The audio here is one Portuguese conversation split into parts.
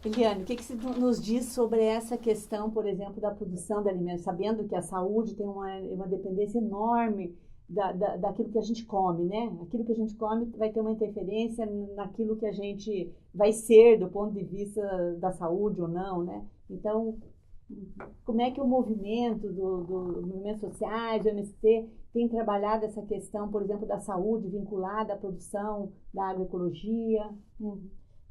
Eliane, o que você nos diz sobre essa questão, por exemplo, da produção de alimentos, sabendo que a saúde tem uma dependência enorme daquilo que a gente come, né? Aquilo que a gente come vai ter uma interferência naquilo que a gente vai ser do ponto de vista da saúde ou não, né? Então, como é que o movimento dos movimentos sociais, do MST, tem trabalhado essa questão, por exemplo, da saúde vinculada à produção da agroecologia?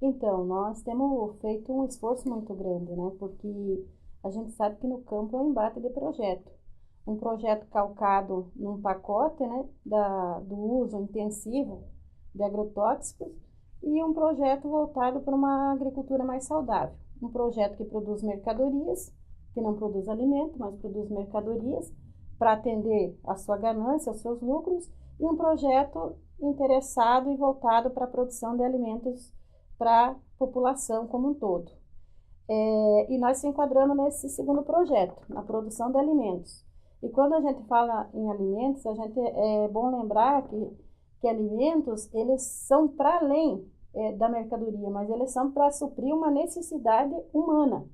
Então, nós temos feito um esforço muito grande, né? Porque a gente sabe que no campo é um embate de projeto. Um projeto calcado num pacote, né, do uso intensivo de agrotóxicos e um projeto voltado para uma agricultura mais saudável. Um projeto que produz mercadorias, que não produz alimento, mas produz mercadorias para atender a sua ganância, aos seus lucros, e um projeto interessado e voltado para a produção de alimentos para a população como um todo. E nós se enquadramos nesse segundo projeto, na produção de alimentos. E quando a gente fala em alimentos, é bom lembrar que alimentos, eles são para além da mercadoria, mas eles são para suprir uma necessidade humana.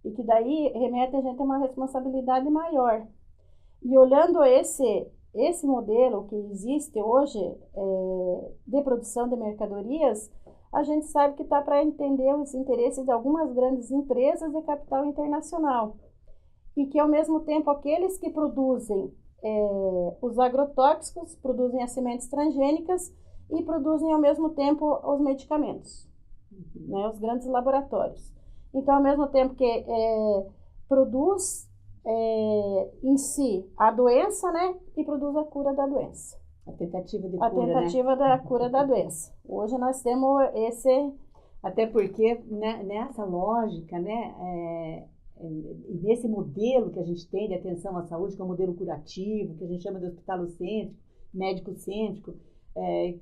E que daí remete a gente a uma responsabilidade maior. E olhando esse modelo que existe hoje de produção de mercadorias, a gente sabe que está para entender os interesses de algumas grandes empresas de capital internacional. E que, ao mesmo tempo, aqueles que produzem os agrotóxicos, produzem as sementes transgênicas e produzem, ao mesmo tempo, os medicamentos, né, os grandes laboratórios. Então, ao mesmo tempo que produz em si a doença, né, e produz a cura da doença. A tentativa de A cura, tentativa da cura da doença. Hoje nós temos esse... Até porque, né, nessa lógica, né, e nesse modelo que a gente tem de atenção à saúde, que é o modelo curativo, que a gente chama de hospitalocêntrico, médico-cêntrico,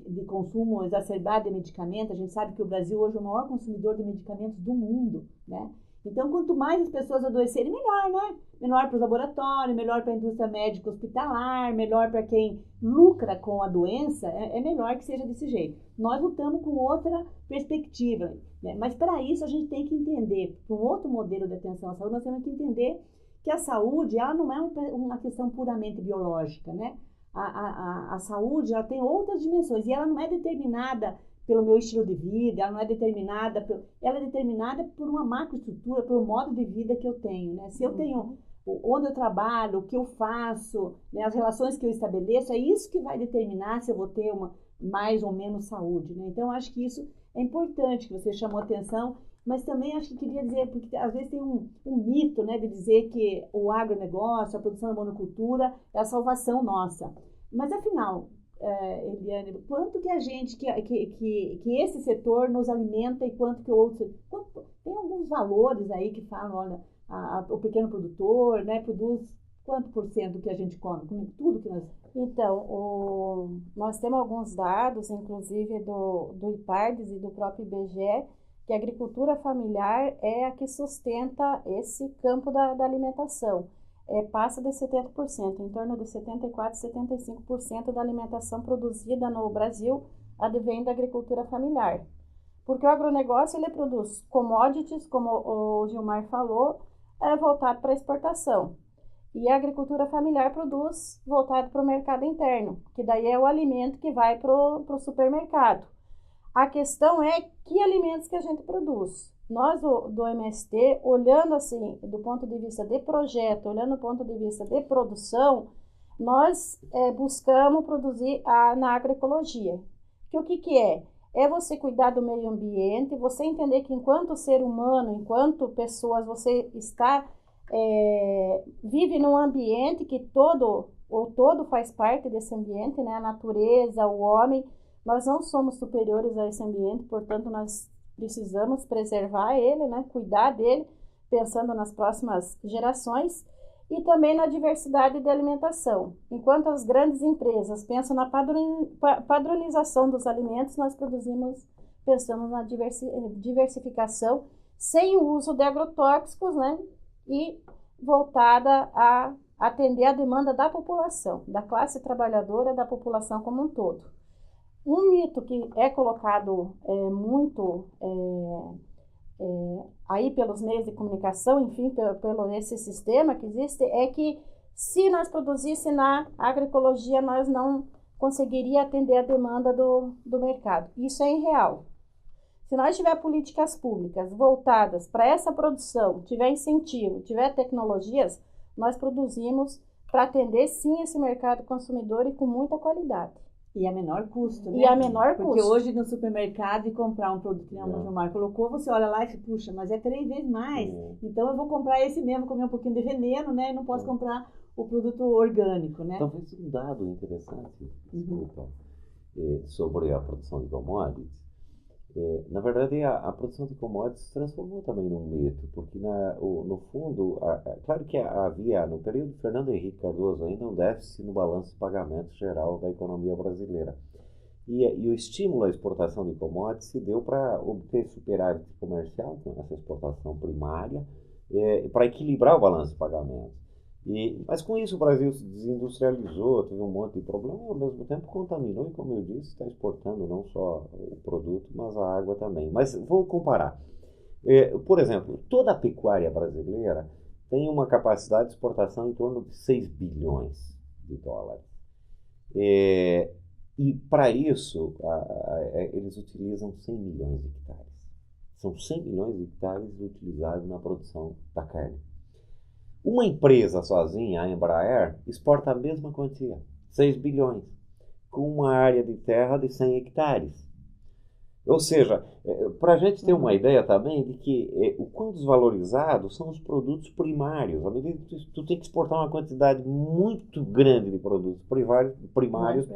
de consumo exacerbado de medicamentos, a gente sabe que o Brasil hoje é o maior consumidor de medicamentos do mundo, né? Então, quanto mais as pessoas adoecerem, melhor, né? Melhor para os laboratórios, melhor para a indústria médica hospitalar, melhor para quem lucra com a doença, é melhor que seja desse jeito. Nós lutamos com outra perspectiva, né? Mas para isso a gente tem que entender, para um outro modelo de atenção à saúde, nós temos que entender que a saúde, ela não é uma questão puramente biológica, né? A saúde, ela tem outras dimensões e ela não é determinada pelo meu estilo de vida, ela não é determinada, ela é determinada por uma macroestrutura, pelo modo de vida que eu tenho, né? Se eu tenho onde eu trabalho, o que eu faço, né, as relações que eu estabeleço, é isso que vai determinar se eu vou ter uma mais ou menos saúde, né? Então, acho que isso é importante que você chamou atenção, mas também acho que queria dizer, porque às vezes tem um mito, né, de dizer que o agronegócio, a produção da monocultura é a salvação nossa. Mas, afinal, Eliane, quanto que a gente, que esse setor nos alimenta e quanto que o outro... Tem alguns valores aí que falam, olha, o pequeno produtor, né, produz quanto por cento do que a gente come, com tudo que nós... Então, nós temos alguns dados, inclusive do IPARDES e do próprio IBGE, que a agricultura familiar é a que sustenta esse campo da alimentação. Passa de 70%, em torno de 74%, 75% da alimentação produzida no Brasil advém da agricultura familiar. Porque o agronegócio ele produz commodities, como o Gilmar falou, voltado para exportação. E a agricultura familiar produz voltado para o mercado interno, que daí é o alimento que vai para o supermercado. A questão é que alimentos que a gente produz. Nós do MST, olhando assim do ponto de vista de projeto, olhando do ponto de vista de produção, nós buscamos produzir na agroecologia. Que o que é? É você cuidar do meio ambiente, você entender que enquanto ser humano, enquanto pessoas, você vive num ambiente que todo faz parte desse ambiente, né? A natureza, o homem, nós não somos superiores a esse ambiente, portanto nós precisamos preservar ele, né? Cuidar dele, pensando nas próximas gerações e também na diversidade de alimentação. Enquanto as grandes empresas pensam na padronização dos alimentos, nós pensamos na diversificação sem o uso de agrotóxicos, né? E voltada a atender a demanda da população, da classe trabalhadora, da população como um todo. Um mito que é colocado muito aí pelos meios de comunicação, enfim, pelo esse sistema que existe, é que se nós produzíssemos na agroecologia, nós não conseguiria atender a demanda do mercado. Isso é irreal. Se nós tiver políticas públicas voltadas para essa produção, tiver incentivo, tiver tecnologias, nós produzimos para atender sim esse mercado consumidor e com muita qualidade. E a menor custo, né? E a menor Porque custo. hoje no supermercado e comprar um produto que o Gilmar colocou, você olha lá e fala, puxa, mas é 3 vezes mais. Então eu vou comprar esse mesmo, comer um pouquinho de veneno, né? E não posso comprar o produto orgânico, né? Talvez um dado interessante, desculpa, sobre a produção de commodities. Na verdade, a produção de commodities se transformou também num mito, porque no fundo, claro que havia, no período de Fernando Henrique Cardoso, ainda um déficit no balanço de pagamento geral da economia brasileira. E o estímulo à exportação de commodities se deu para obter superávit comercial com essa exportação primária, para equilibrar o balanço de pagamento. Mas com isso o Brasil se desindustrializou, teve um monte de problema e ao mesmo tempo contaminou e, como eu disse, está exportando não só o produto, mas a água também. Mas vou comparar. Por exemplo, toda a pecuária brasileira tem uma capacidade de exportação em torno de 6 bilhões de dólares. E para isso eles utilizam 100 milhões de hectares. São 100 milhões de hectares utilizados na produção da carne. Uma empresa sozinha, a Embraer, exporta a mesma quantia, 6 bilhões, com uma área de terra de 100 hectares. Ou seja, para a gente ter uma ideia também de que o quão desvalorizados são os produtos primários. À medida que tu tem que exportar uma quantidade muito grande de produtos primários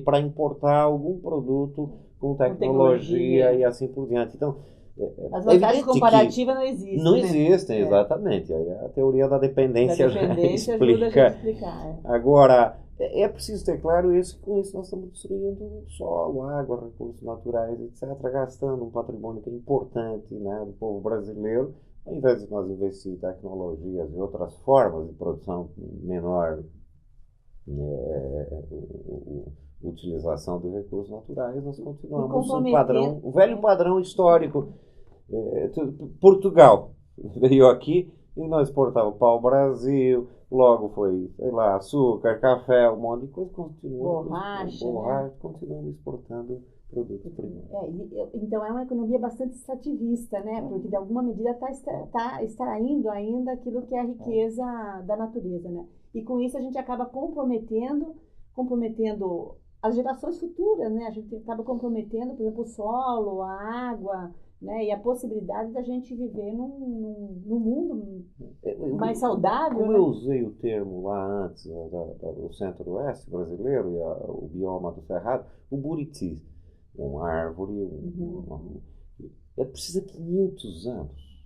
para importar algum produto com tecnologia e assim por diante. Então, as vantagens comparativas não existem. Não existem, exatamente. Aí a teoria da dependência ajuda a gente a explicar. Agora, é preciso ter claro isso, que com isso nós estamos destruindo o solo, água, recursos naturais, etc., gastando um patrimônio que é importante, né, do povo brasileiro, ao invés de nós investir em tecnologias e outras formas de produção menor, utilização de recursos naturais, nós continuamos o velho padrão histórico. Portugal veio aqui e nós exportávamos para o Brasil, logo foi, sei lá, açúcar, café, um monte de coisa, borracha, continuamos exportando produtos primários. Então é uma economia bastante extrativista, né? Porque de alguma medida está extraindo ainda aquilo que é a riqueza da natureza, né? E com isso a gente acaba comprometendo as gerações futuras, né? A gente acaba comprometendo, por exemplo, o solo, a água, né? E a possibilidade da gente viver num mundo mais saudável. Como né? eu usei o termo lá antes, do centro-oeste brasileiro, e o bioma do Cerrado, o buriti, uma árvore, precisa de 500 anos,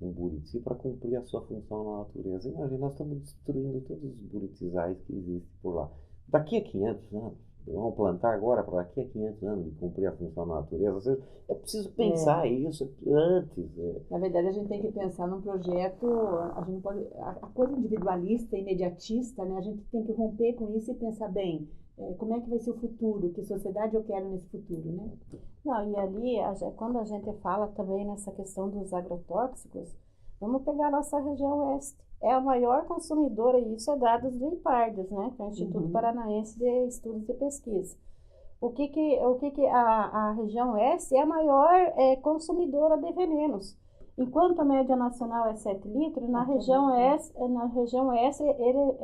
um buriti, para cumprir a sua função na natureza. Imagina, nós estamos destruindo todos os buritisais que existem por lá. Daqui a 500 anos, vamos plantar agora para daqui a 500 anos de cumprir a função da natureza. Ou seja, é preciso pensar isso antes. Na verdade, a gente tem que pensar num projeto, a gente não pode, a coisa individualista, imediatista, né? A gente tem que romper com isso e pensar bem, como é que vai ser o futuro, que sociedade eu quero nesse futuro, né? Não, e ali, quando a gente fala também nessa questão dos agrotóxicos, vamos pegar a nossa região oeste. É a maior consumidora, e isso é dados do IPARDES, né, que é o Instituto Paranaense de Estudos e Pesquisa. O que a região oeste é a maior consumidora de venenos. Enquanto a média nacional é 7 litros, na região oeste,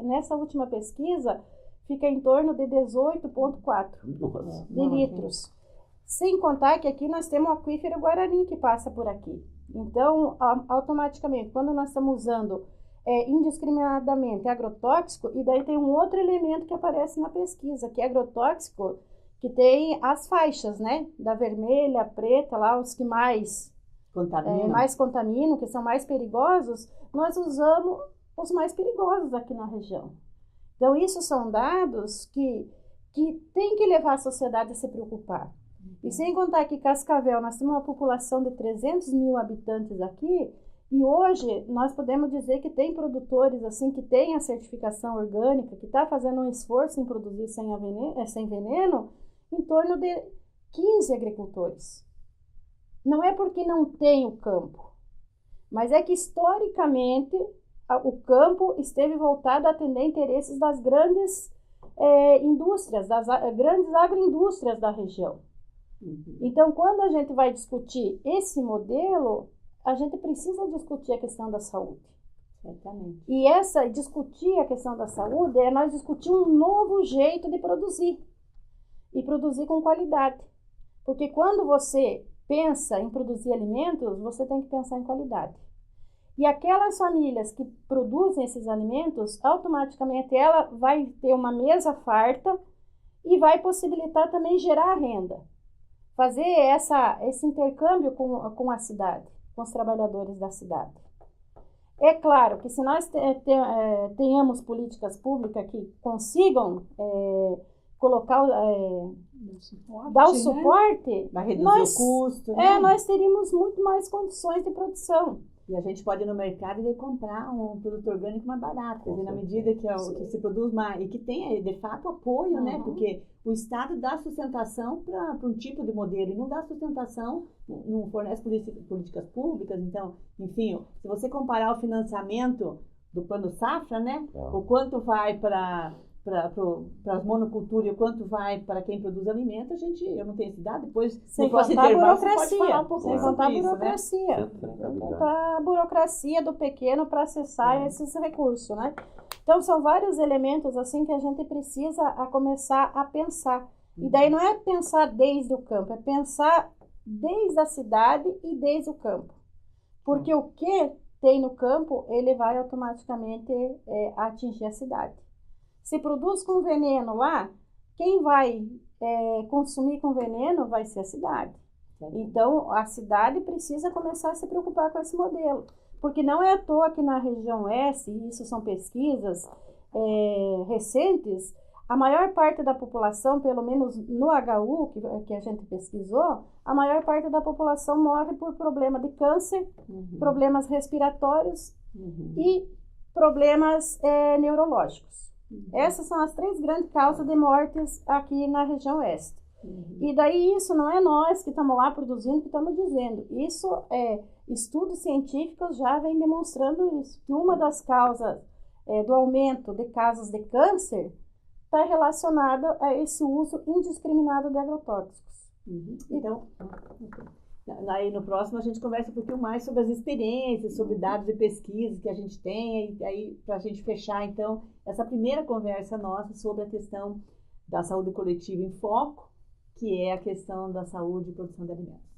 nessa última pesquisa, fica em torno de 18,4 de litros. Sem contar que aqui nós temos o aquífero Guarani que passa por aqui. Então, automaticamente, quando nós estamos usando indiscriminadamente agrotóxico, e daí tem um outro elemento que aparece na pesquisa, que é agrotóxico, que tem as faixas, né? Da vermelha, preta, lá os que mais contaminam, que são mais perigosos, nós usamos os mais perigosos aqui na região. Então, isso são dados que tem que levar a sociedade a se preocupar. E sem contar que Cascavel, nós temos uma população de 300 mil habitantes aqui, e hoje nós podemos dizer que tem produtores assim que têm a certificação orgânica, que está fazendo um esforço em produzir sem veneno, em torno de 15 agricultores. não é porque não tem o campo, mas é que historicamente o campo esteve voltado a atender interesses das grandes indústrias, das grandes agroindústrias da região. Então, quando a gente vai discutir esse modelo, a gente precisa discutir a questão da saúde. Certamente. E discutir a questão da saúde é nós discutir um novo jeito de produzir. E produzir com qualidade. Porque quando você pensa em produzir alimentos, você tem que pensar em qualidade. E aquelas famílias que produzem esses alimentos, automaticamente ela vai ter uma mesa farta e vai possibilitar também gerar renda. Fazer esse intercâmbio com a cidade, com os trabalhadores da cidade. É claro que se nós tenhamos políticas públicas que consigam colocar, dar o suporte, vai reduzir o custo, nós teríamos muito mais condições de produção. E a gente pode ir no mercado e comprar um produto orgânico mais barato, quer dizer, na medida que se produz mais e que tenha, de fato, apoio, né? Porque o Estado dá sustentação para um tipo de modelo e não dá sustentação, não fornece políticas públicas. Então, enfim, se você comparar o financiamento do Plano Safra, né? O quanto vai para as monoculturas e o quanto vai para quem produz alimento, eu não tenho esse dado, depois sem contar a burocracia, sem contar a burocracia, né? Sem contar a burocracia do pequeno para acessar esses recursos, né? Então, são vários elementos assim que a gente precisa começar a pensar. E daí não é pensar desde o campo, é pensar desde a cidade e desde o campo. Porque o que tem no campo, ele vai automaticamente atingir a cidade. Se produz com veneno lá, quem vai consumir com veneno vai ser a cidade. Então, a cidade precisa começar a se preocupar com esse modelo. Porque não é à toa que na região oeste, e isso são pesquisas recentes, a maior parte da população, pelo menos no HU que a gente pesquisou, a maior parte da população morre por problema de câncer, problemas respiratórios e problemas neurológicos. Essas são as 3 grandes causas de mortes aqui na região oeste. E daí isso não é nós que estamos lá produzindo, que estamos dizendo. Isso estudos científicos já vêm demonstrando isso. Que uma das causas do aumento de casos de câncer está relacionada a esse uso indiscriminado de agrotóxicos. Então, aí no próximo a gente conversa um pouquinho mais sobre as experiências, sobre dados e pesquisas que a gente tem, e aí para a gente fechar então essa primeira conversa nossa sobre a questão da saúde coletiva em foco, que é a questão da saúde e produção de alimentos.